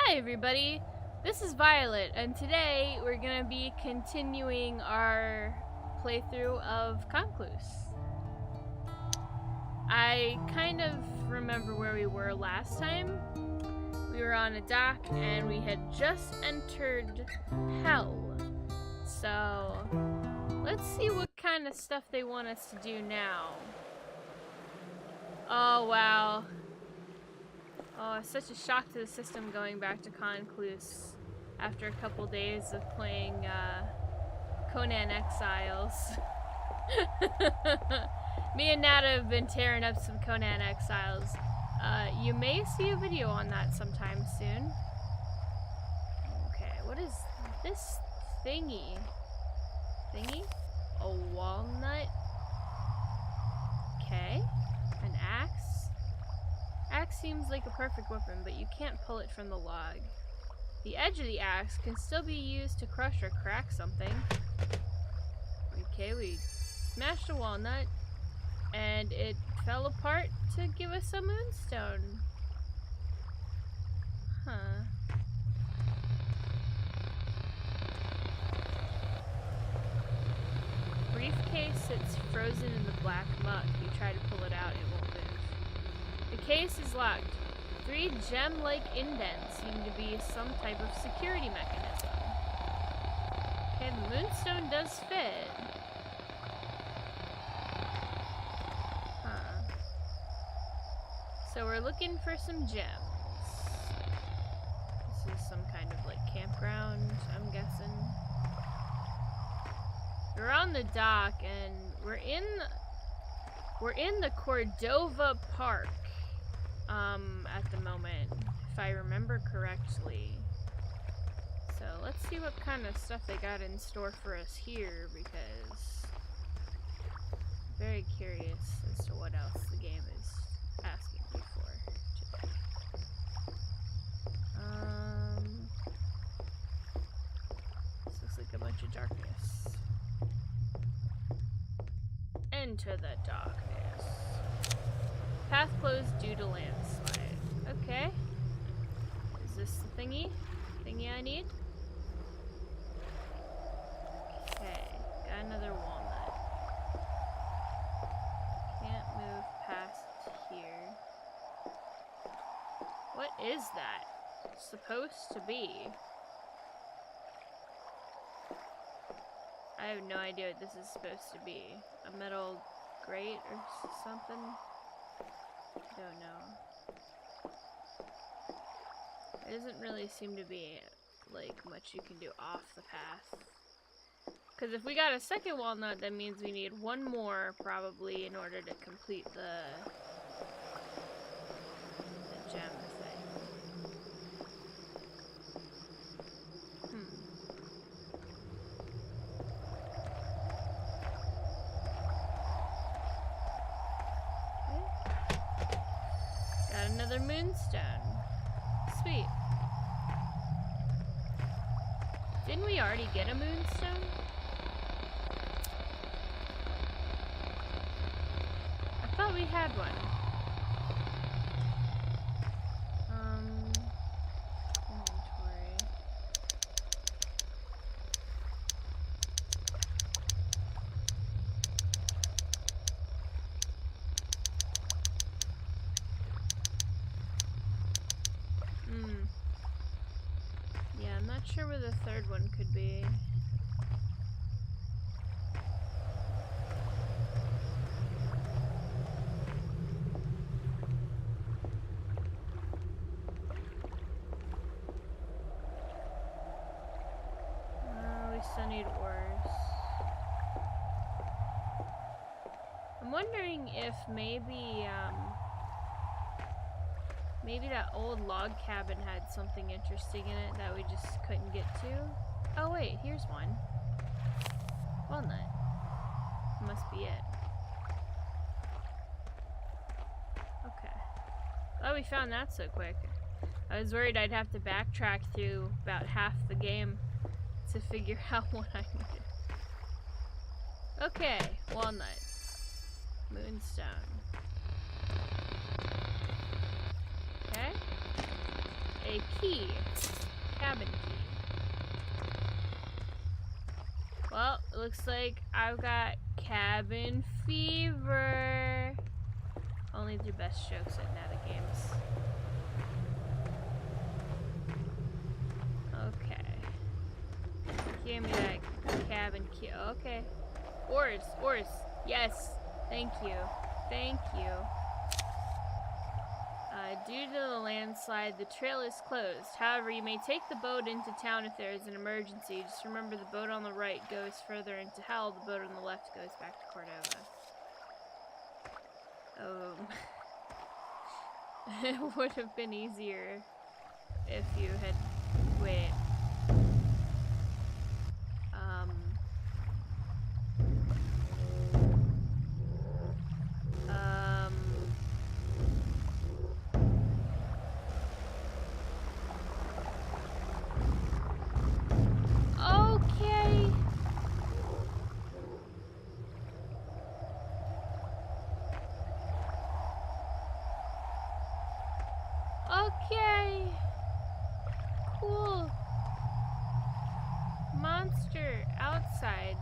Hi everybody, this is Violet, and today we're gonna be continuing our playthrough of Concluse. I kind of remember where we were last time. We were on a dock and we had just entered hell. So let's see what kind of stuff they want us to do now. Oh wow. Oh, it's such a shock to the system going back to Concluse after a couple days of playing Conan Exiles. Me and Nata have been tearing up some Conan Exiles. You may see a video on that sometime soon. Okay, what is this thingy? A walnut? Okay, an axe. Axe seems like a perfect weapon, but you can't pull it from the log. The edge of the axe can still be used to crush or crack something. Okay, we smashed a walnut, and it fell apart to give us a moonstone. Huh. Briefcase sits frozen in the black muck. You try to pull it out, it won't move. The case is locked. 3 gem-like indents seem to be some type of security mechanism. Okay, the moonstone does fit. Huh. So we're looking for some gems. This is some kind of like campground, I'm guessing. We're on the dock and we're in the Cordova Park. At the moment, if I remember correctly. So let's see what kind of stuff they got in store for us here, because I'm very curious as to what else the game is asking me for today. This looks like a bunch of darkness. Enter the darkness. Path closed due to landslide. Okay. Is this the thingy I need? Okay, got another walnut. Can't move past here. What is that supposed to be? I have no idea what this is supposed to be. A metal grate or something? Don't know. There doesn't really seem to be like much you can do off the path. Because if we got a second walnut, that means we need one more probably in order to complete the gem thing. Okay. Got another moonstone. Sweet. Didn't we already get a moonstone? I thought we had one. Inventory. Yeah, I'm not sure where the third one could be. We still need ores. I'm wondering if maybe that old log cabin had something interesting in it that we just couldn't get to. Oh wait, here's one. Walnut. Must be it. Okay. Oh, we found that so quick. I was worried I'd have to backtrack through about half the game to figure out what I needed. Okay, walnut. Moonstone. Okay. a key. Cabin key. Well, it looks like I've got cabin fever. Only the best jokes at Nata games. Okay. Give me that cabin key. Okay. Oars. Yes. Thank you. Thank you. Due to the landslide, the trail is closed. However, you may take the boat into town if there is an emergency. Just remember the boat on the right goes further into hell. The boat on the left goes back to Cordova. It would have been easier if you had... Wait. Okay. Cool. Monster outside.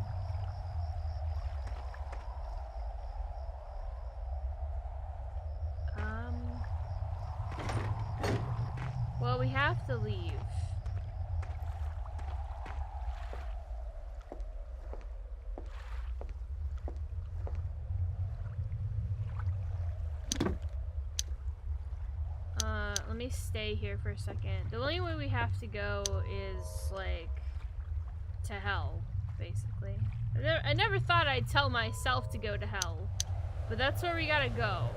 Well, we have to leave. Let me stay here for a second. The only way we have to go is, like, to hell, basically. I never thought I'd tell myself to go to hell, but that's where we gotta go.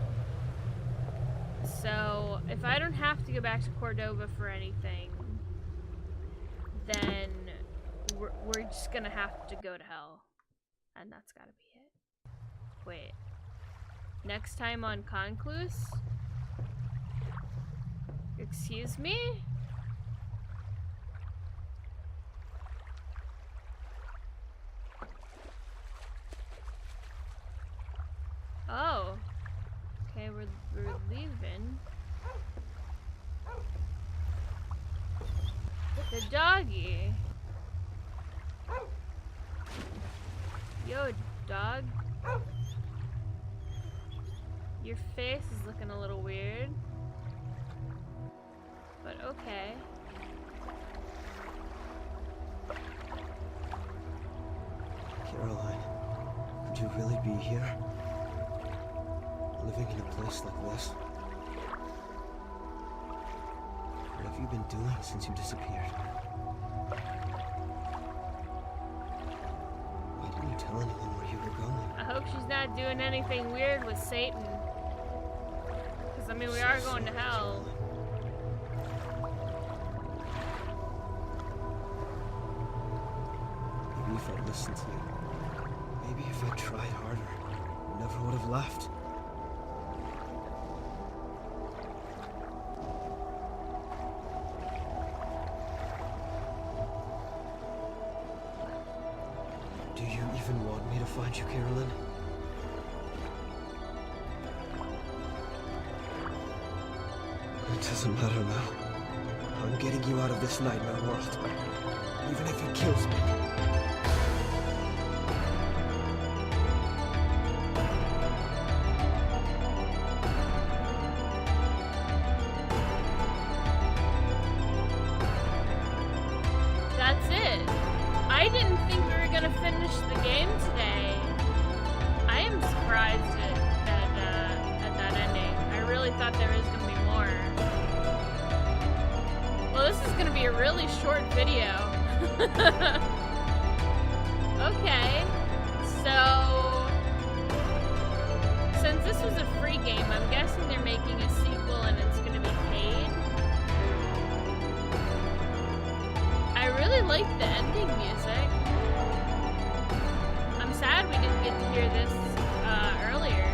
So, if I don't have to go back to Cordova for anything, then we're just gonna have to go to hell. And that's gotta be it. Wait. Next time on Concluse? Excuse me? Oh. Okay, we're leaving. The doggy. Yo, dog. Your face is looking a little weird. But okay. Caroline, could you really be here? Living in a place like this? What have you been doing since you disappeared? Why didn't you tell anyone where you were going? I hope she's not doing anything weird with Satan. Because, I mean, we are going to hell. Maybe if I'd listened to you, maybe if I'd tried harder, I never would have left. Do you even want me to find you, Carolyn? It doesn't matter now. I'm getting you out of this nightmare world, even if it kills me. That's it. I didn't think we were gonna finish the game today. I am surprised at that ending. I really thought there was gonna be more. Well, this is gonna be a really short video. Okay, so since this was a free game, I'm guessing they're making a sequel and it's gonna be paid. I really like the ending music. I'm sad we didn't get to hear this earlier.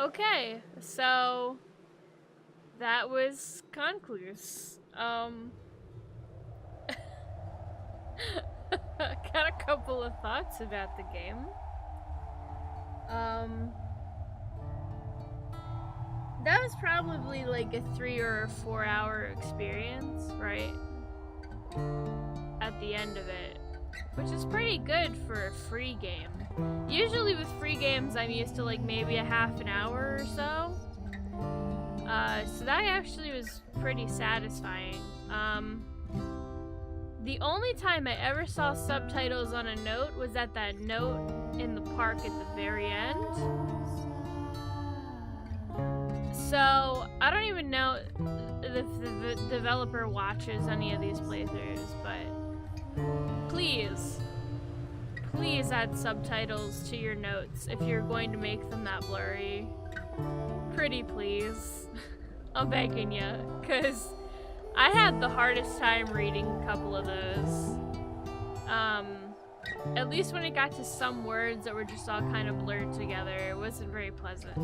Okay, so that was Concluse. Got a couple of thoughts about the game. That was probably like a 3 or 4 hour experience, right? At the end of it, which is pretty good for a free game. Usually with free games, I'm used to like maybe a half an hour or so. So that actually was pretty satisfying. The only time I ever saw subtitles on a note was at that note in the park at the very end. So, I don't even know if the developer watches any of these playthroughs, but please add subtitles to your notes if you're going to make them that blurry. Pretty please. I'm begging you, because I had the hardest time reading a couple of those. At least when it got to some words that were just all kind of blurred together, it wasn't very pleasant.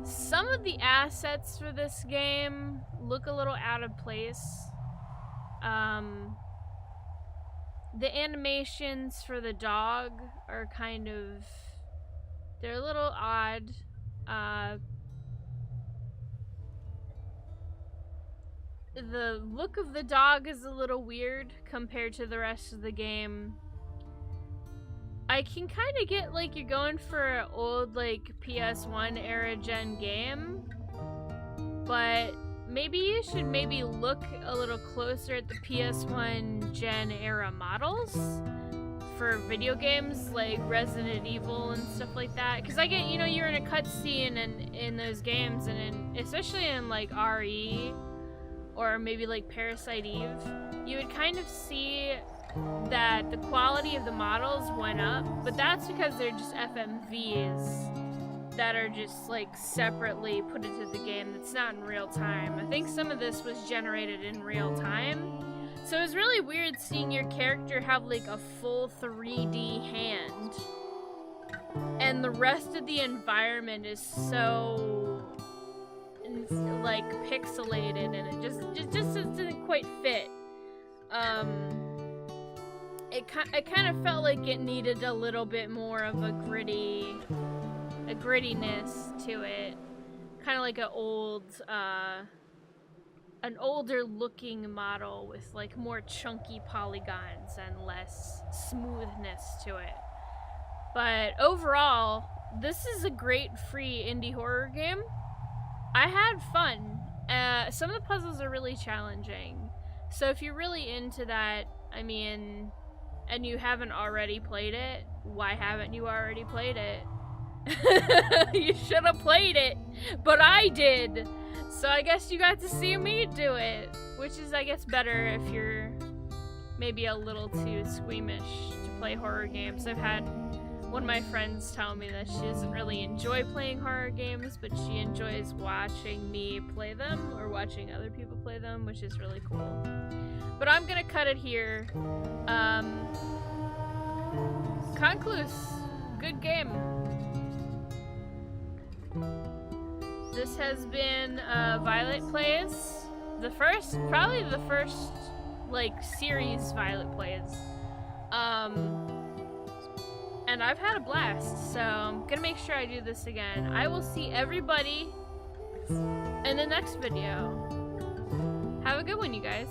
Some of the assets for this game look a little out of place. The animations for the dog are kind of... they're a little odd. The look of the dog is a little weird compared to the rest of the game. I can kind of get like you're going for an old like PS1 era gen game, but maybe you should look a little closer at the PS1 gen era models for video games like Resident Evil and stuff like that. Because I get, you know, you're in a cutscene in those games, and especially in like RE or maybe like Parasite Eve, you would kind of see that the quality of the models went up, but that's because they're just FMVs that are just like separately put into the game. That's not in real time. I think some of this was generated in real time, so it was really weird seeing your character have like a full 3D hand and the rest of the environment is so like pixelated, and it just didn't quite fit. It kind of felt like it needed a little bit more of a grittiness to it, kind of like an older looking model with like more chunky polygons and less smoothness to it. But overall, this is a great free indie horror game. I had fun. Some of the puzzles are really challenging, so if you're really into that, I mean, and you haven't already played it, why haven't you already played it? You should have played it, but I did. So I guess you got to see me do it, which is, I guess, better if you're maybe a little too squeamish to play horror games. I've had one of my friends tell me that she doesn't really enjoy playing horror games, but she enjoys watching me play them or watching other people play them, which is really cool. But I'm gonna cut it here. Concluse. Good game. This has been Violet Plays. Probably the first, like, series Violet Plays. And I've had a blast, so I'm gonna make sure I do this again. I will see everybody in the next video. Have a good one, you guys.